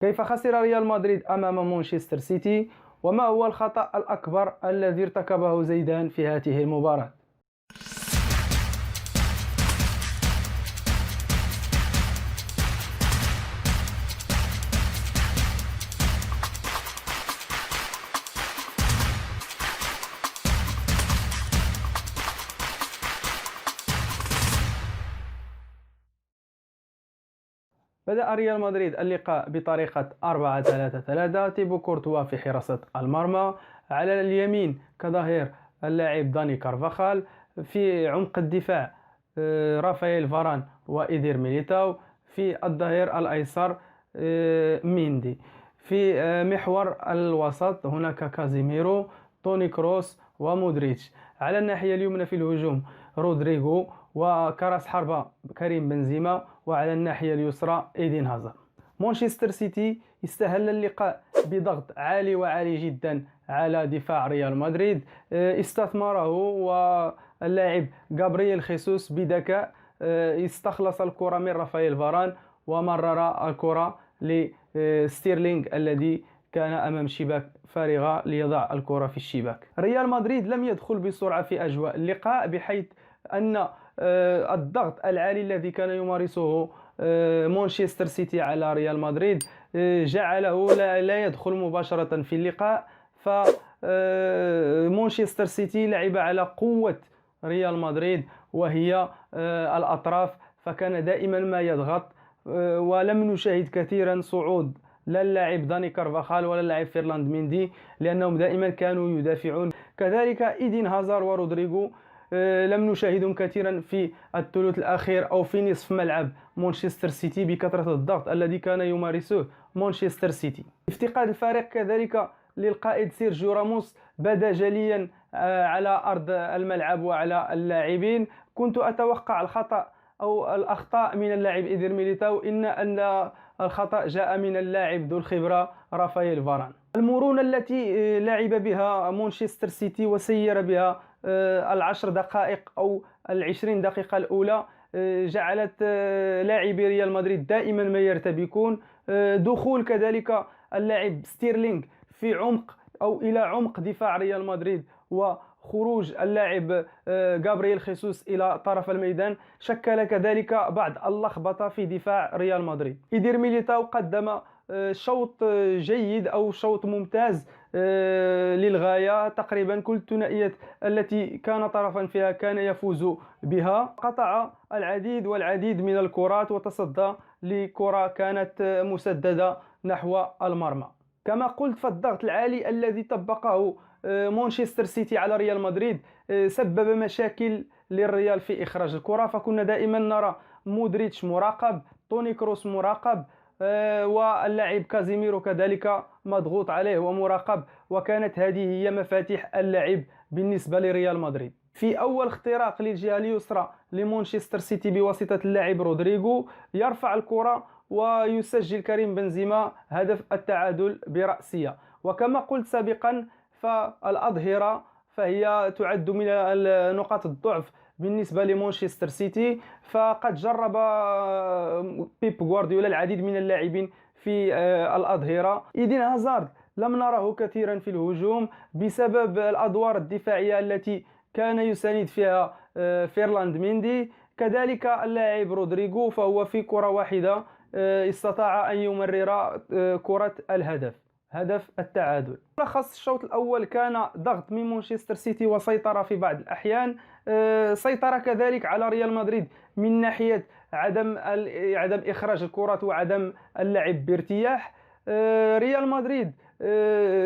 كيف خسر ريال مدريد أمام مانشستر سيتي؟ وما هو الخطأ الأكبر الذي ارتكبه زيدان في هذه المباراة؟ بدأ ريال مدريد اللقاء بطريقة 4-3-3. تيبو كورتوا في حراسة المرمى، على اليمين كظهير اللاعب داني كارفاخال، في عمق الدفاع رافائيل فاران وإيدير ميليتاو، في الظهير الأيسر ميندي، في محور الوسط هناك كازيميرو، توني كروس ومودريتش. على الناحية اليمنى في الهجوم رودريغو، وكراس حربة كريم بنزيما، وعلى الناحية اليسرى إيدين هازارد. مانشستر سيتي استهل اللقاء بضغط عالي وعالي جدا على دفاع ريال مدريد، استثمره واللاعب غابرييل خيسوس بذكاء، استخلص الكرة من رافائيل فاران ومرر الكرة لستيرلينغ الذي كان أمام شباك فارغة ليضع الكرة في الشباك. ريال مدريد لم يدخل بسرعة في أجواء اللقاء، بحيث أن الضغط العالي الذي كان يمارسه مانشستر سيتي على ريال مدريد جعله لا يدخل مباشرة في اللقاء. فمانشستر سيتي لعب على قوة ريال مدريد وهي الأطراف، فكان دائما ما يضغط، ولم نشاهد كثيرا صعود لا اللاعب داني كارفاخال ولا اللاعب فيرلاند ميندي، لأنهم دائما كانوا يدافعون. كذلك إيدين هازار ورودريغو لم نشاهدهم كثيرا في الثلث الأخير أو في نصف ملعب مانشستر سيتي بكثرة الضغط الذي كان يمارسه مانشستر سيتي. افتقاد الفريق كذلك للقائد سيرجيو راموس بدا جليا على أرض الملعب وعلى اللاعبين. كنت أتوقع الخطأ أو الأخطاء من اللاعب إيدير ميليتاو، أن الخطأ جاء من اللاعب ذو الخبرة رافائيل فاران. المرونة التي لعب بها مانشستر سيتي وسير بها العشر دقائق أو العشرين دقيقة الأولى جعلت لاعبي ريال مدريد دائما ما يرتبكون. دخول كذلك اللاعب ستيرلينغ في عمق أو إلى عمق دفاع ريال مدريد، وخروج اللاعب غابرييل خيسوس إلى طرف الميدان شكل كذلك بعض اللخبطة في دفاع ريال مدريد. إيدير ميليتاو قدم شوط جيد أو شوط ممتاز للغاية. تقريبا كل الثنائيات التي كان طرفا فيها كان يفوز بها، قطع العديد والعديد من الكرات وتصدى لكرة كانت مسددة نحو المرمى. كما قلت، فالضغط العالي الذي طبقه مانشستر سيتي على ريال مدريد سبب مشاكل للريال في إخراج الكرة، فكنا دائما نرى مودريتش مراقب، توني كروس مراقب، واللاعب كازيميرو كذلك مضغوط عليه ومراقب، وكانت هذه هي مفاتيح اللعب بالنسبة لريال مدريد. في أول اختراق للجهة اليسرى لمانشستر سيتي بواسطة اللاعب رودريغو، يرفع الكرة ويسجل كريم بنزيما هدف التعادل برأسية. وكما قلت سابقا، فالأظهرة فهي تعد من نقاط الضعف بالنسبة لمانشستر سيتي، فقد جرب بيب غوارديولا العديد من اللاعبين في الأظهرة. إيدين هازارد لم نره كثيرا في الهجوم بسبب الأدوار الدفاعية التي كان يساند فيها فيرلاند ميندي. كذلك اللاعب رودريغو، فهو في كرة واحدة استطاع أن يمرر كرة الهدف، هدف التعادل. ملخص الشوط الأول كان ضغط من مانشستر سيتي وسيطرة في بعض الأحيان، سيطرة كذلك على ريال مدريد من ناحية عدم إخراج الكرات وعدم اللعب بارتياح. ريال مدريد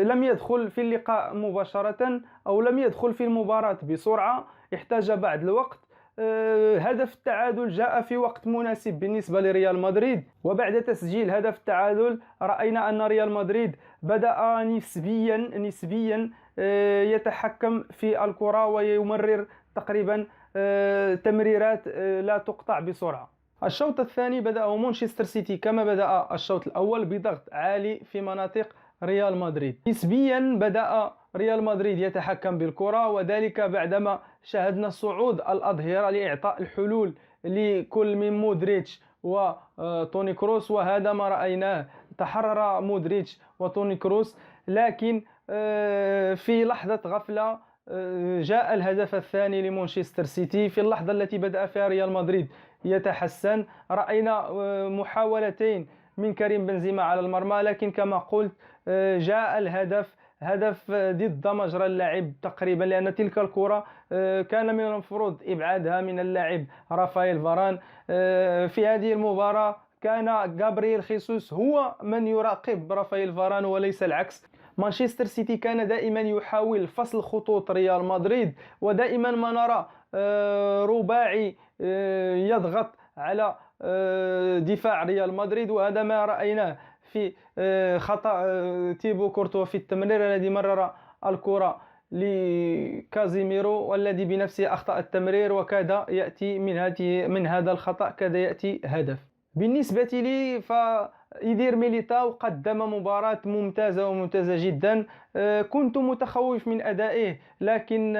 لم يدخل في اللقاء مباشرة أو لم يدخل في المباراة بسرعة، احتاج بعض الوقت. هدف التعادل جاء في وقت مناسب بالنسبة لريال مدريد، وبعد تسجيل هدف التعادل رأينا أن ريال مدريد بدأ نسبيا يتحكم في الكرة ويمرر تقريبا تمريرات لا تقطع بسرعة. الشوط الثاني بدأ مانشستر سيتي كما بدأ الشوط الأول بضغط عالي في مناطق ريال مدريد. نسبيا بدأ ريال مدريد يتحكم بالكرة، وذلك بعدما شاهدنا صعود الأظهرة لإعطاء الحلول لكل من مودريتش وتوني كروس، وهذا ما رأيناه تحرر مودريتش وتوني كروس، لكن في لحظة غفلة جاء الهدف الثاني لمانشستر سيتي في اللحظة التي بدأ فيها ريال مدريد يتحسن. رأينا محاولتين من كريم بنزيما على المرمى، لكن كما قلت جاء الهدف، هدف ضد مجرى اللعب تقريبا، لأن تلك الكرة كان من المفروض إبعادها من اللاعب رافائيل فاران. في هذه المباراة كان جابرييل خيسوس هو من يراقب رافائيل فاران وليس العكس. مانشستر سيتي كان دائما يحاول فصل خطوط ريال مدريد، ودائما ما نرى رباعي يضغط على دفاع ريال مدريد، وهذا ما رأيناه في خطأ تيبو كورتوا في التمرير الذي مرر الكرة لكازيميرو، والذي بنفسه أخطأ التمرير، وكاد يأتي من هذا الخطأ كاد يأتي هدف. بالنسبة لي فإيدير ميليتاو قدم مباراة ممتازة جدا. كنت متخوف من أدائه، لكن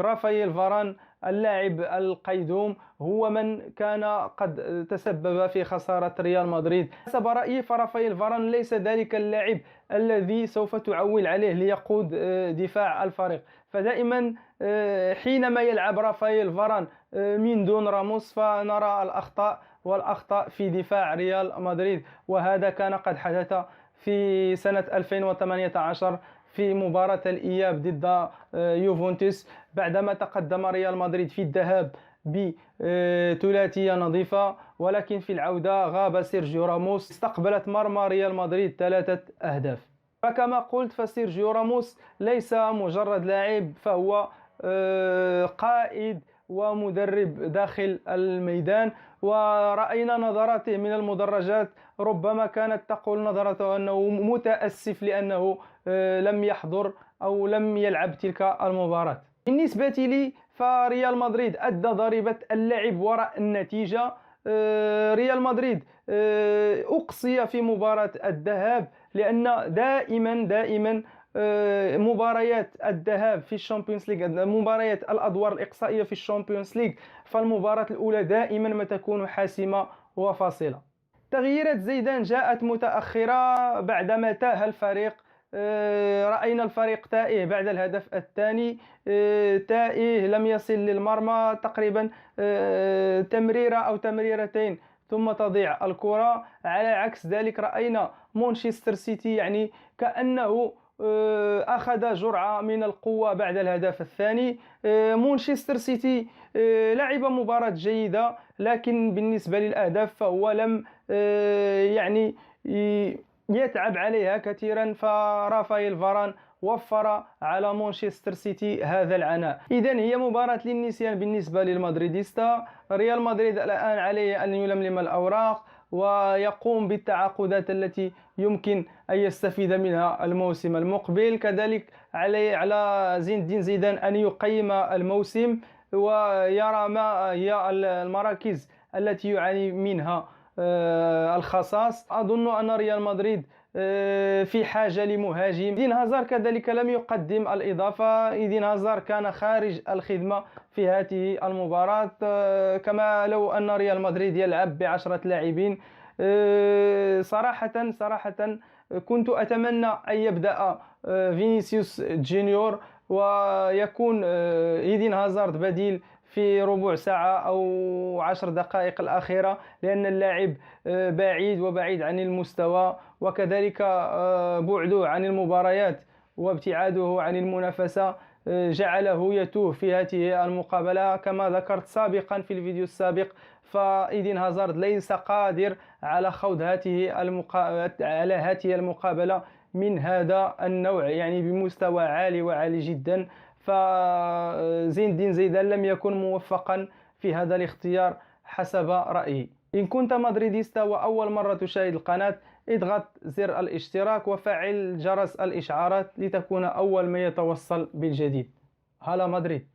رافائيل فاران اللاعب القيدوم هو من كان قد تسبب في خسارة ريال مدريد. حسب رأيي فرافائيل فاران ليس ذلك اللاعب الذي سوف تعول عليه ليقود دفاع الفريق. فدائما حينما يلعب رافائيل فاران من دون راموس فنرى الأخطاء في دفاع ريال مدريد، وهذا كان قد حدث في سنة 2018 في مباراة الإياب ضد يوفنتوس، بعدما تقدم ريال مدريد في الذهاب بثلاثية نظيفة، ولكن في العودة غاب سيرجيو راموس، استقبلت مرمى ريال مدريد 3 أهداف. فكما قلت فسيرجيو راموس ليس مجرد لاعب، فهو قائد ومدرب داخل الميدان. ورأينا نظراته من المدرجات ربما كانت تقول نظرته أنه متأسف لأنه لم يحضر أو لم يلعب تلك المباراة. بالنسبة لي فريال مدريد أدى ضريبة اللعب وراء النتيجة. ريال مدريد أقصي في مباراة الذهاب، لأن دائما مباريات الذهاب في الشامبيونز ليج، مباريات الأدوار الإقصائية في الشامبيونز ليج، فالمباراة الأولى دائما ما تكون حاسمة وفاصلة. تغييرات زيدان جاءت متأخرة بعدما تاه الفريق. رأينا الفريق تائه بعد الهدف الثاني، تائه لم يصل للمرمى تقريبا تمريرة أو تمريرتين ثم تضيع الكرة. على عكس ذلك رأينا مانشستر سيتي يعني كأنه أخذ جرعة من القوة بعد الهدف الثاني. مانشستر سيتي لعب مباراة جيدة، لكن بالنسبة للأهداف فهو لم يعني يتعب عليها كثيرا، فرافائيل فاران وفر على مانشستر سيتي هذا العناء. إذن هي مباراة للنسيان بالنسبة للمدريديستا. ريال مدريد الآن عليه أن يلملم الأوراق ويقوم بالتعاقدات التي يمكن أن يستفيد منها الموسم المقبل. كذلك على زين الدين زيدان أن يقيم الموسم ويرى ما هي المراكز التي يعاني منها الخصاص. أظن أن ريال مدريد في حاجة لمهاجم. إيدين هازار كذلك لم يقدم الإضافة. إيدين هازار كان خارج الخدمة في هذه المباراة، كما لو أن ريال مدريد يلعب ب10 لاعبين. صراحة كنت أتمنى أن يبدأ فينيسيوس جونيور ويكون إيدين هازارد بديل في ربع ساعة أو 10 دقائق الأخيرة، لأن اللاعب بعيد عن المستوى، وكذلك بعده عن المباريات وابتعاده عن المنافسة جعله يتوه في هذه المقابلة. كما ذكرت سابقا في الفيديو السابق فإيدين هازارد ليس قادر على خوض هذه المقابلة من هذا النوع، يعني بمستوى عالي جدا. فزين الدين زيدان لم يكن موفقا في هذا الاختيار حسب رأيي. إن كنت مدريديستا وأول مرة تشاهد القناة، اضغط زر الاشتراك وفعل جرس الإشعارات لتكون أول ما يتوصل بالجديد. هلا مدريد.